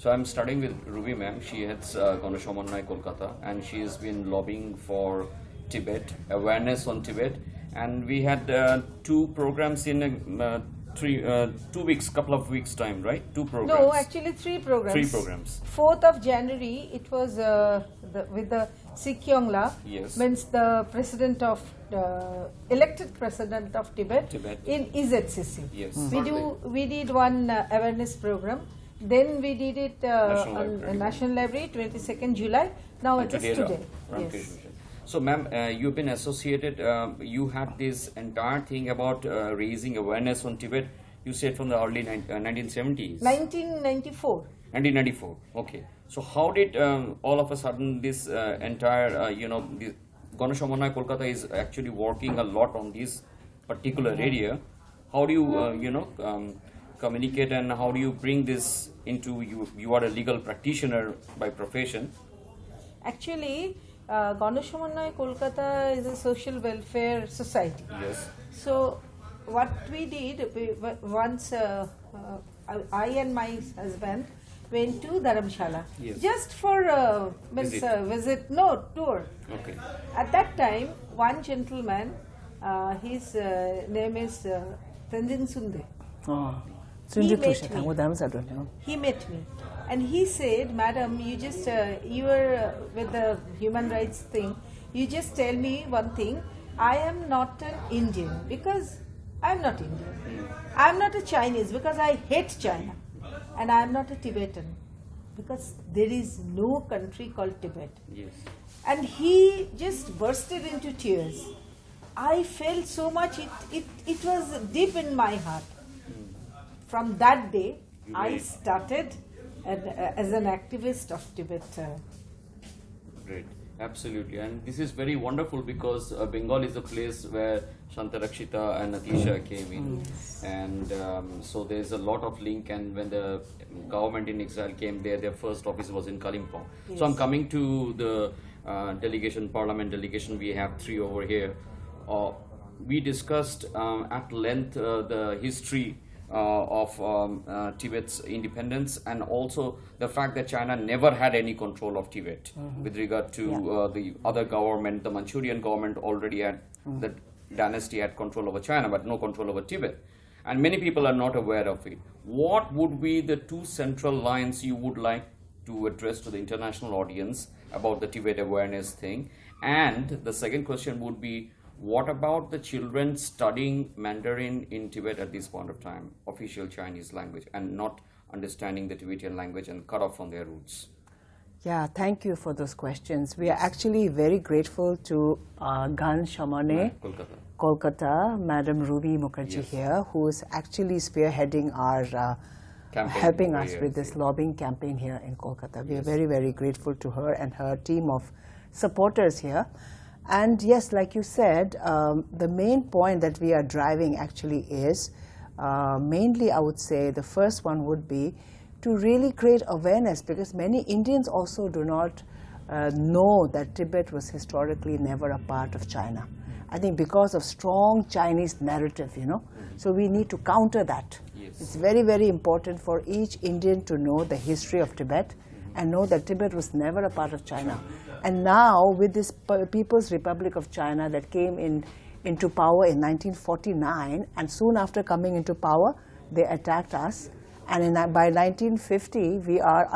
So I'm starting with Ruby ma'am. She heads Ganasamannay Kolkata, and she has been lobbying for Tibet, awareness on Tibet. And we had 2 programs in 2 weeks, couple of weeks time, right? 2 programs. No, actually 3 programs. 3 programs. 4th of January, it was with the Sikyongla, Yes. means the president of elected president of Tibet, in EZCC. Yes. We did one awareness program. Then we did it on National Library, 22nd July. Now it is today. Yes. Mission. So, ma'am, you've been associated. You had this entire thing about raising awareness on Tibet. You said from the early 1970s. 1994. 1994. Okay. So, how did all of a sudden this entire, the Ganasamannay Kolkata is actually working a lot on this particular area. How do you, communicate, and how do you bring this into you are a legal practitioner by profession? Actually, Ganasamannay Kolkata is a social welfare society. Yes. So what we did, once I and my husband went to Dharmashala. Yes. Just for tour. Okay. At that time, one gentleman, his name is Tenzin Sunde. He met me, and he said, "Madam, you just you are with the human rights thing. You just tell me one thing. I am not an Indian because I am not Indian. I am not a Chinese because I hate China, and I am not a Tibetan because there is no country called Tibet." Yes. And he just bursted into tears. I felt so much. It was deep in my heart. From that day, I started as an activist of Tibet. Great, absolutely, and this is very wonderful because Bengal is a place where Shantarakshita and Natisha came in, and so there's a lot of link. And when the government in exile came there, their first office was in Kalimpong. Yes. So I'm coming to the Parliament delegation. We have 3 over here. We discussed at length the history of Tibet's independence, and also the fact that China never had any control of Tibet with regard to the other government. The Manchurian government already had, the dynasty had control over China, but no control over Tibet. And many people are not aware of it. What would be the 2 central lines you would like to address to the international audience about the Tibet awareness thing? And the second question would be, what about the children studying Mandarin in Tibet at this point of time, official Chinese language, and not understanding the Tibetan language and cut off from their roots? Yeah, thank you for those questions. We are actually very grateful to Ganasamannay Kolkata, Madam Ruby Mukherjee here, who is actually spearheading our helping us with this lobbying campaign here in Kolkata. We are very, very grateful to her and her team of supporters here. And yes, like you said, the main point that we are driving actually is, mainly I would say the first one would be to really create awareness, because many Indians also do not know that Tibet was historically never a part of China. I think because of strong Chinese narrative, so we need to counter that. Yes. It's very, very important for each Indian to know the history of Tibet and know that Tibet was never a part of China. And now, with this People's Republic of China that came into power in 1949, and soon after coming into power, they attacked us. And by 1950, we are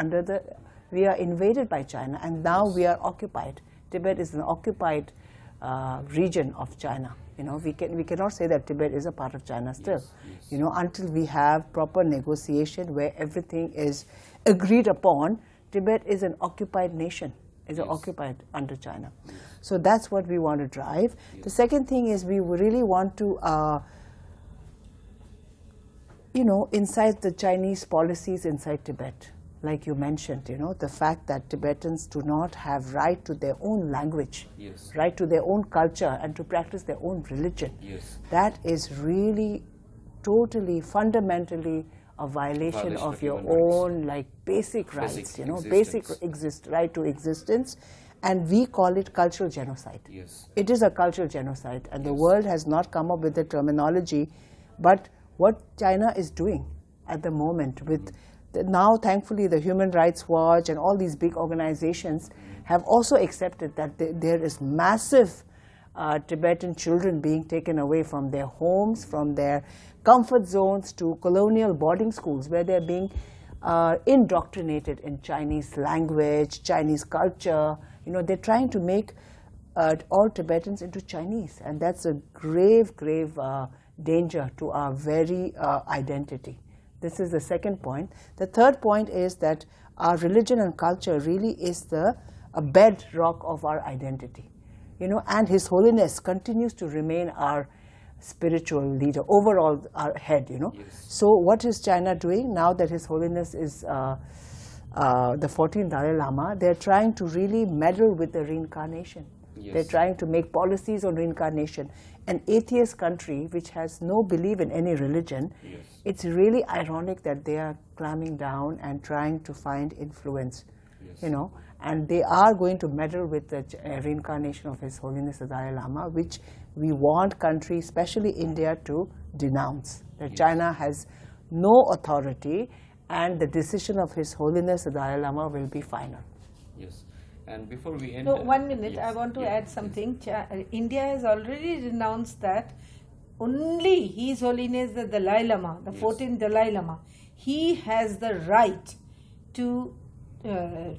invaded by China, and now we are occupied. Tibet is an occupied region of China. We cannot say that Tibet is a part of China still. Yes. Until we have proper negotiation where everything is agreed upon, Tibet is an occupied nation. Is occupied under China. Yes. So that's what we want to drive. Yes. The second thing is we really want to, incite the Chinese policies inside Tibet. Like you mentioned, the fact that Tibetans do not have right to their own language, yes, right to their own culture, and to practice their own religion. Yes. That is really, totally, fundamentally a violation of your own basic rights, basic right to existence, and we call it cultural genocide. Yes. It is a cultural genocide, and the world has not come up with the terminology, but what China is doing at the moment with now thankfully the Human Rights Watch and all these big organizations have also accepted that there is massive Tibetan children being taken away from their homes, from their comfort zones to colonial boarding schools where they're being indoctrinated in Chinese language, Chinese culture. You know, they're trying to make all Tibetans into Chinese, and that's a grave, grave danger to our very identity. This is the second point. The third point is that our religion and culture really is a bedrock of our identity. You know, and His Holiness continues to remain our spiritual leader, overall our head, you know. Yes. So what is China doing now that His Holiness is the 14th Dalai Lama? They're trying to really meddle with the reincarnation. Yes. They're trying to make policies on reincarnation. An atheist country which has no belief in any religion, Yes. it's really ironic that they are clamping down and trying to find influence, Yes. you know, and they are going to meddle with the reincarnation of His Holiness the Dalai Lama, which we want countries, especially India, to denounce. That Yes. China has no authority and the decision of His Holiness the Dalai Lama will be final. Yes. And before we end... No, 1 minute, yes. I want to Yeah, add something. India has already renounced that only His Holiness the Dalai Lama, the Yes. 14th Dalai Lama, he has the right to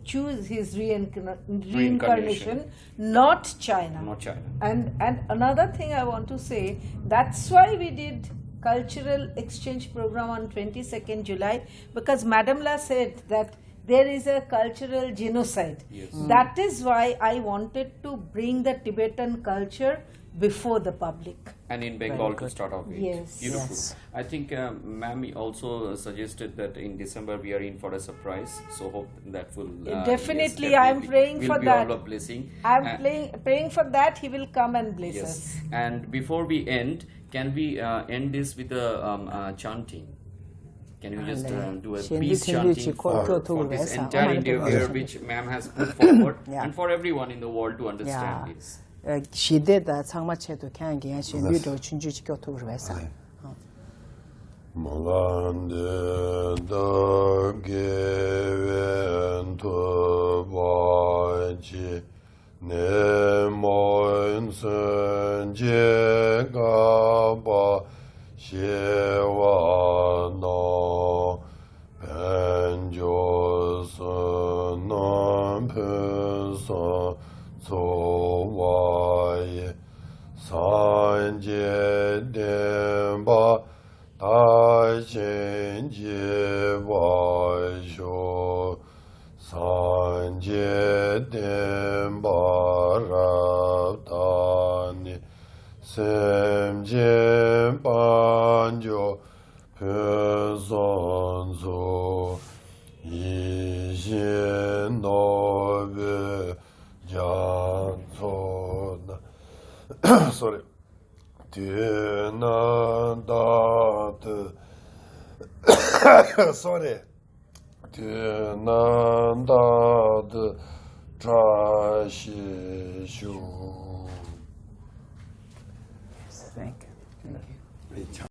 choose his reincarnation, not China. Not China. And another thing I want to say, that's why we did cultural exchange program on 22nd July, because Madam La said that there is a cultural genocide. Yes. That is why I wanted to bring the Tibetan culture before the public. And in Bengal to start off with. Yes. Beautiful. Yes. I think Ma'am also suggested that in December we are in for a surprise. So hope that will... Definitely, yes, I am praying will for be that. all a blessing. I am praying for that. He will come and bless Yes. us. And before we end, can we end this with a chanting? Can we just do a peace chanting for this entire India year which Ma'am has put forward Yeah. and for everyone in the world to understand Yeah. this? 시대다 상마체도 캔기야 신비도 춘주지교 투르베사. Malande da geven to baji ne moin sen je ga ba shewa no pen jo sun non pen so so wai san je den ba da xin je wa shu san je den ba ra da ni sem je ban jo pe zon zu yi xin no be jan zo na sorry sorry. Thank you.